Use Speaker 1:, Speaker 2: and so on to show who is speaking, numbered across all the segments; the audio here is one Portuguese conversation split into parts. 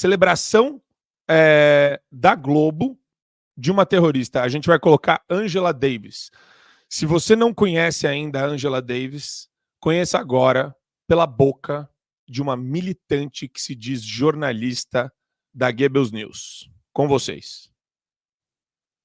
Speaker 1: celebração da Globo de uma terrorista. A gente vai colocar Angela Davis. Se você não conhece ainda a Angela Davis, conheça agora pela boca de uma militante que se diz jornalista da Goebbels News. Com vocês.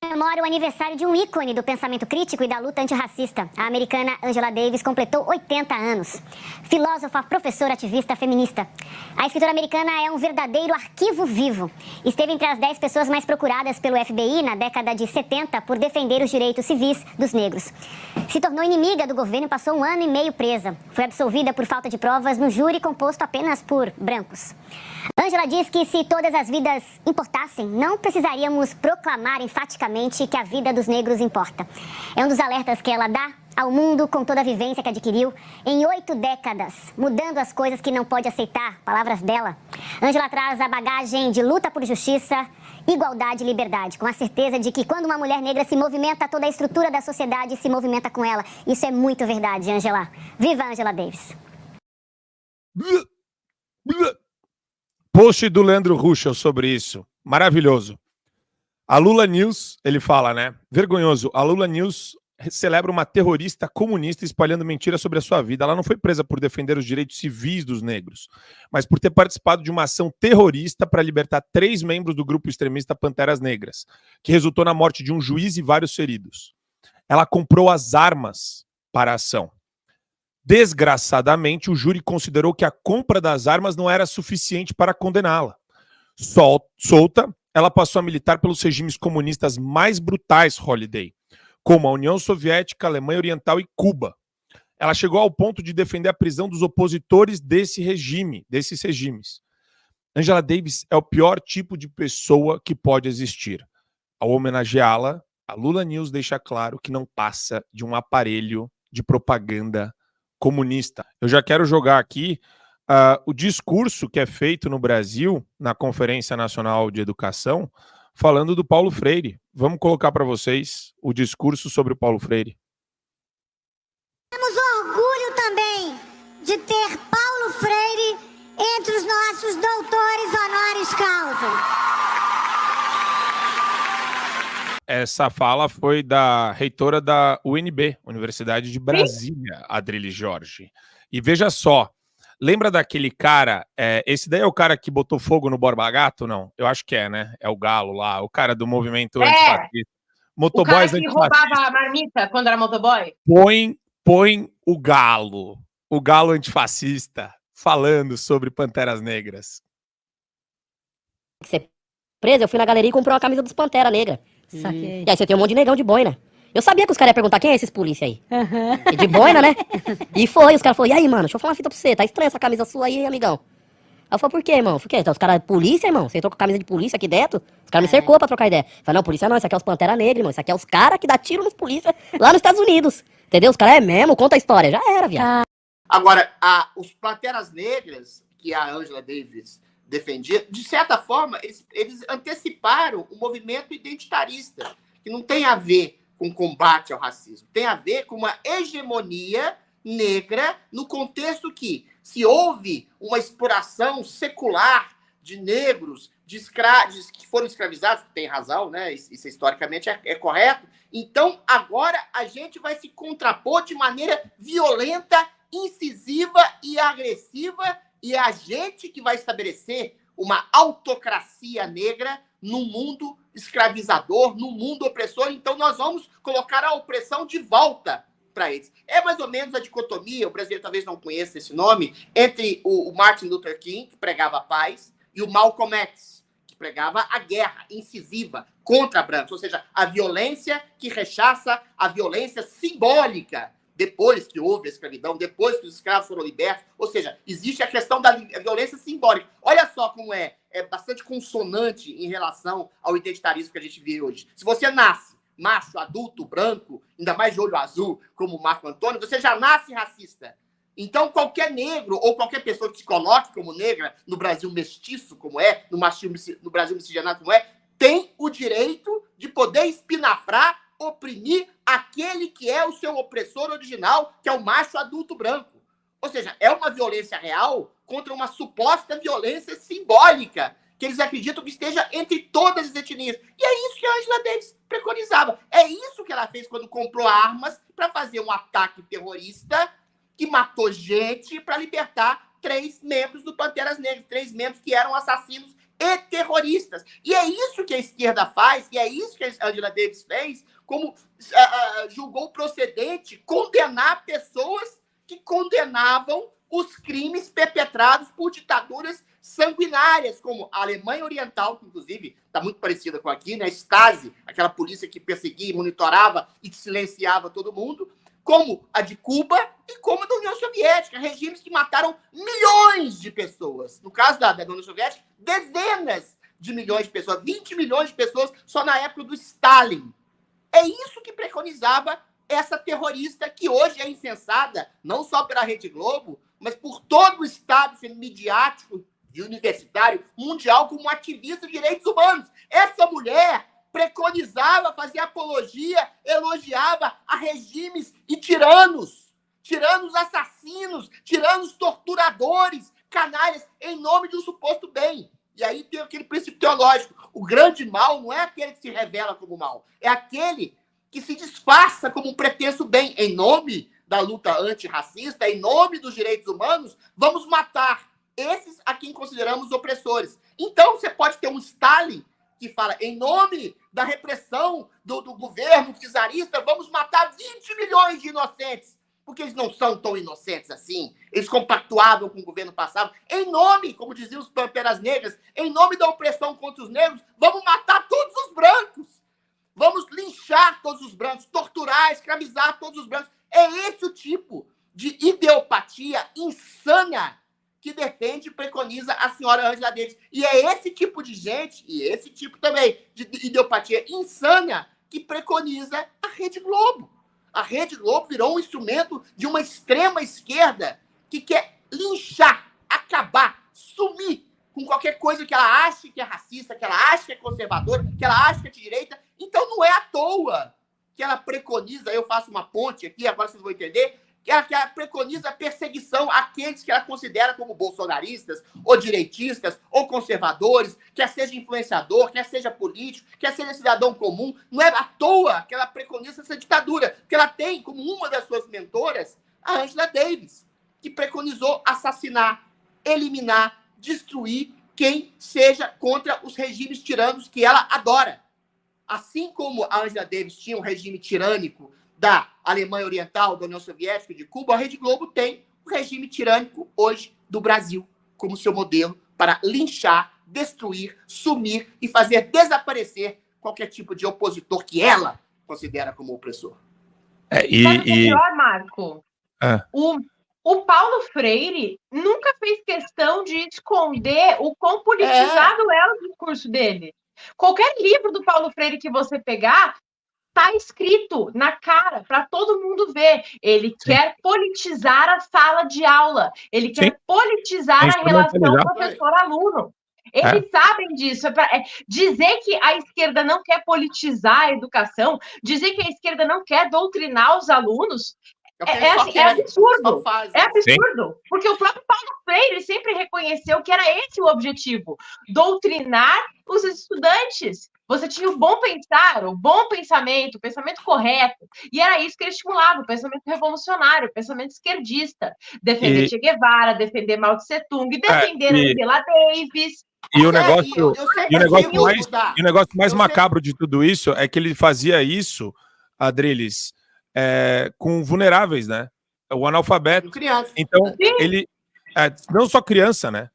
Speaker 2: Comemora o aniversário de um ícone do pensamento crítico e da luta antirracista. A americana Angela Davis completou 80 anos. Filósofa, professora, ativista, feminista. A escritora americana é um verdadeiro arquivo vivo. Esteve entre as 10 pessoas mais procuradas pelo FBI na década de 70 por defender os direitos civis dos negros. Se tornou inimiga do governo e passou 1 ano e meio presa. Foi absolvida por falta de provas no júri composto apenas por brancos. Angela diz que se todas as vidas importassem, não precisaríamos proclamar enfaticamente que a vida dos negros importa. É um dos alertas que ela dá ao mundo com toda a vivência que adquiriu em 8 décadas, mudando as coisas que não pode aceitar, palavras dela. Angela traz a bagagem de luta por justiça, igualdade e liberdade, com a certeza de que quando uma mulher negra se movimenta, toda a estrutura da sociedade se movimenta com ela. Isso é muito verdade, Angela. Viva Angela Davis!
Speaker 1: Post do Leandro Ruschel sobre isso. Maravilhoso. A Lula News, ele fala, né? Vergonhoso. A Lula News celebra uma terrorista comunista espalhando mentiras sobre a sua vida. Ela não foi presa por defender os direitos civis dos negros, mas por ter participado de uma ação terrorista para libertar 3 membros do grupo extremista Panteras Negras, que resultou na morte de um juiz e vários feridos. Ela comprou as armas para a ação. Desgraçadamente, o júri considerou que a compra das armas não era suficiente para condená-la. Solta, ela passou a militar pelos regimes comunistas mais brutais, Holiday, como a União Soviética, a Alemanha Oriental e Cuba. Ela chegou ao ponto de defender a prisão dos opositores desses regimes. Angela Davis é o pior tipo de pessoa que pode existir. Ao homenageá-la, a Lula News deixa claro que não passa de um aparelho de propaganda comunista. Eu já quero jogar aqui o discurso que é feito no Brasil, na Conferência Nacional de Educação, falando do Paulo Freire. Vamos colocar para vocês o discurso sobre o Paulo Freire.
Speaker 3: Temos orgulho também de ter Paulo Freire entre os nossos doutores honoris causa.
Speaker 1: Essa fala foi da reitora da UNB, Universidade de Brasília, Adrilles Jorge. E veja só, lembra daquele cara, esse daí é o cara que botou fogo no Borba Gato, não? Eu acho que é, né? É o Galo lá, o cara do movimento antifascista.
Speaker 4: Motoboys o cara que roubava a marmita quando era motoboy?
Speaker 1: Põe o Galo antifascista, falando sobre Panteras Negras.
Speaker 5: Ser preso, eu fui na galeria e comprei uma camisa dos Pantera Negra. E aí você tem um monte de negão de boina. Eu sabia que os caras iam perguntar quem é esses polícia aí. De boina, né? E foi, os caras falaram, e aí, mano, deixa eu falar uma fita pra você, tá estranha essa camisa sua aí, amigão. Aí eu falei, por quê, irmão? Por quê? Então, os caras, polícia, irmão? Você entrou com camisa de polícia aqui dentro? Os caras me cercou pra trocar ideia. Eu falei, não, polícia não, isso aqui é os Pantera Negra, irmão. Isso aqui é os caras que dá tiro nos polícia lá nos Estados Unidos. Entendeu? Os caras é mesmo, conta a história. Já era, viado.
Speaker 6: Agora, os Panteras Negras, que a Angela Davis defendia, de certa forma, eles anteciparam o movimento identitarista, que não tem a ver com combate ao racismo, tem a ver com uma hegemonia negra no contexto que, se houve uma exploração secular de negros, que foram escravizados, tem razão, né? Isso historicamente é correto, então agora a gente vai se contrapor de maneira violenta, incisiva e agressiva, e é a gente que vai estabelecer uma autocracia negra no mundo escravizador, no mundo opressor. Então nós vamos colocar a opressão de volta para eles. É mais ou menos a dicotomia, o brasileiro talvez não conheça esse nome, entre o Martin Luther King, que pregava a paz, e o Malcolm X, que pregava a guerra incisiva contra brancos, ou seja, a violência que rechaça a violência simbólica depois que houve a escravidão, depois que os escravos foram libertos. Ou seja, existe a questão da violência simbólica. Olha só como é bastante consonante em relação ao identitarismo que a gente vê hoje. Se você nasce macho, adulto, branco, ainda mais de olho azul, como o Marco Antônio, você já nasce racista. Então, qualquer negro ou qualquer pessoa que se coloque como negra no Brasil mestiço, como é, no Brasil miscigenado, como é, tem o direito de poder espinafrar, oprimir aquele que é o seu opressor original, que é o macho adulto branco. Ou seja, é uma violência real contra uma suposta violência simbólica que eles acreditam que esteja entre todas as etnias. E é isso que a Angela Davis preconizava. É isso que ela fez quando comprou armas para fazer um ataque terrorista que matou gente para libertar 3 membros do Panteras Negras, 3 membros que eram assassinos e terroristas. E é isso que a esquerda faz, e é isso que a Angela Davis fez, como julgou procedente condenar pessoas que condenavam os crimes perpetrados por ditaduras sanguinárias, como a Alemanha Oriental, que inclusive está muito parecida com aqui, né? A Stasi, aquela polícia que perseguia, monitorava e silenciava todo mundo, como a de Cuba e como a da União Soviética, regimes que mataram milhões de pessoas. No caso da União Soviética, dezenas de milhões de pessoas, 20 milhões de pessoas só na época do Stalin. É isso que preconizava essa terrorista que hoje é incensada, não só pela Rede Globo, mas por todo o estado midiático e universitário mundial como ativista de direitos humanos. Essa mulher preconizava, fazia apologia, elogiava a regimes e tiranos assassinos, tiranos torturadores, canalhas, em nome de um suposto bem. E aí tem aquele princípio teológico. O grande mal não é aquele que se revela como mal, é aquele que se disfarça como um pretenso bem. Em nome da luta antirracista, em nome dos direitos humanos, vamos matar esses a quem consideramos opressores. Então, você pode ter um Stalin que fala, em nome da repressão do governo czarista, vamos matar 20 milhões de inocentes, porque eles não são tão inocentes assim. Eles compactuavam com o governo passado. Em nome, como diziam os Panteras Negras, em nome da opressão contra os negros, vamos matar todos os brancos. Vamos linchar todos os brancos, torturar, escravizar todos os brancos. É esse o tipo de ideopatia insana que defende e preconiza a senhora Angela Davis. E é esse tipo de gente, e esse tipo também de ideopatia insana, que preconiza a Rede Globo. A Rede Globo virou um instrumento de uma extrema esquerda que quer linchar, acabar, sumir com qualquer coisa que ela ache que é racista, que ela ache que é conservadora, que ela ache que é de direita. Então não é à toa que ela preconiza, eu faço uma ponte aqui, agora vocês vão entender, que ela preconiza a perseguição àqueles que ela considera como bolsonaristas, ou direitistas, ou conservadores, quer seja influenciador, quer seja político, quer seja cidadão comum. Não é à toa que ela preconiza essa ditadura, porque ela tem como uma das suas mentoras a Angela Davis, que preconizou assassinar, eliminar, destruir quem seja contra os regimes tiranos que ela adora. Assim como a Angela Davis tinha um regime tirânico da Alemanha Oriental, da União Soviética, de Cuba, a Rede Globo tem o regime tirânico hoje do Brasil como seu modelo para linchar, destruir, sumir e fazer desaparecer qualquer tipo de opositor que ela considera como opressor.
Speaker 4: Sabe o que é pior, Marco? O Paulo Freire nunca fez questão de esconder o quão politizado é o discurso dele. Qualquer livro do Paulo Freire que você pegar, tá escrito na cara para todo mundo ver. Ele quer politizar a sala de aula. Ele quer politizar a relação professor-aluno. Eles sabem disso. Dizer que a esquerda não quer politizar a educação, dizer que a esquerda não quer doutrinar os alunos, é absurdo. É absurdo. Porque o próprio Paulo Freire sempre reconheceu que era esse o objetivo: doutrinar os estudantes. Você tinha o bom pensar, o bom pensamento, o pensamento correto. E era isso que ele estimulava, o pensamento revolucionário, o pensamento esquerdista. Defender Che Guevara, defender Mao Tse Tung, defender Angela Davis.
Speaker 1: E o negócio mais macabro de tudo isso é que ele fazia isso, Adriles, com vulneráveis, né? O analfabeto. Então, ele... não só criança, né?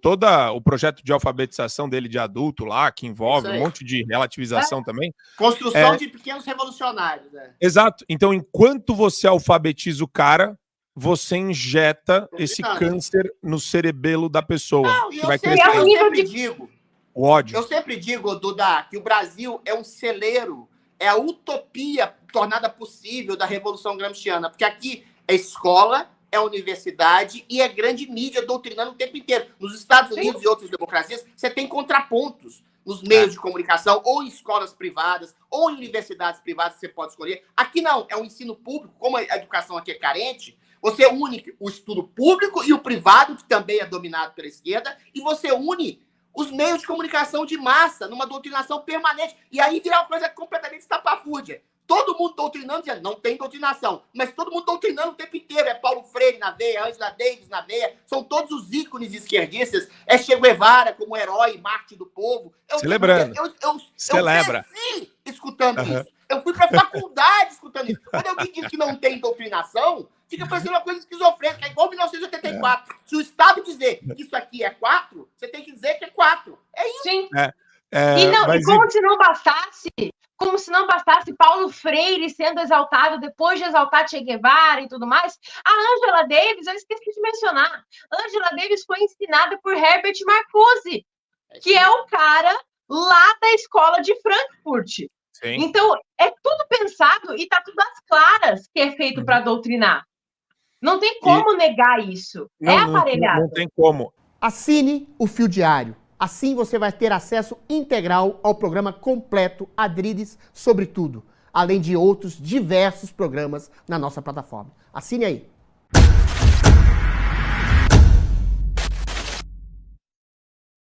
Speaker 1: Todo o projeto de alfabetização dele de adulto lá, que envolve um monte de relativização também.
Speaker 6: Construção de pequenos revolucionários.
Speaker 1: Exato. Então, enquanto você alfabetiza o cara, você injeta esse câncer no cerebelo da pessoa.
Speaker 6: Não,
Speaker 1: que vai crescer. O ódio.
Speaker 6: Eu sempre digo, Duda, que o Brasil é um celeiro, é a utopia tornada possível da Revolução Gramsciana, porque aqui é escola, é universidade e é grande mídia doutrinando o tempo inteiro. Nos Estados Unidos e outras democracias, você tem contrapontos nos meios de comunicação, ou em escolas privadas, ou em universidades privadas, você pode escolher. Aqui não, é um ensino público, como a educação aqui é carente, Você une o estudo público e o privado, que também é dominado pela esquerda, e você une os meios de comunicação de massa numa doutrinação permanente. E aí vira uma coisa completamente estapafúrdia. Todo mundo doutrinando, dizendo, não tem doutrinação, mas todo mundo doutrinando o tempo inteiro. É Paulo Freire na veia, Angela Davis na veia, são todos os ícones esquerdistas. É Che Guevara como herói, mártir do povo.
Speaker 1: Celebrando.
Speaker 6: Eu
Speaker 1: Celebra.
Speaker 6: cresci escutando isso. Eu fui para a faculdade escutando isso. Quando alguém diz que não tem doutrinação, fica parecendo uma coisa esquizofrênica, é igual 1984. Se o Estado dizer que isso aqui é 4, você tem que dizer que é 4. É isso.
Speaker 4: Sim. E como se não bastasse Paulo Freire sendo exaltado depois de exaltar Che Guevara e tudo mais, a Angela Davis, eu esqueci de mencionar, Angela Davis foi ensinada por Herbert Marcuse, que é o cara lá da escola de Frankfurt. Sim. Então, é tudo pensado e tá tudo às claras que é feito para doutrinar. Não tem como negar isso. É aparelhado.
Speaker 1: Não tem como.
Speaker 7: Assine o Fio Diário. Assim você vai ter acesso integral ao programa completo Adriles sobre tudo, além de outros diversos programas na nossa plataforma. Assine aí.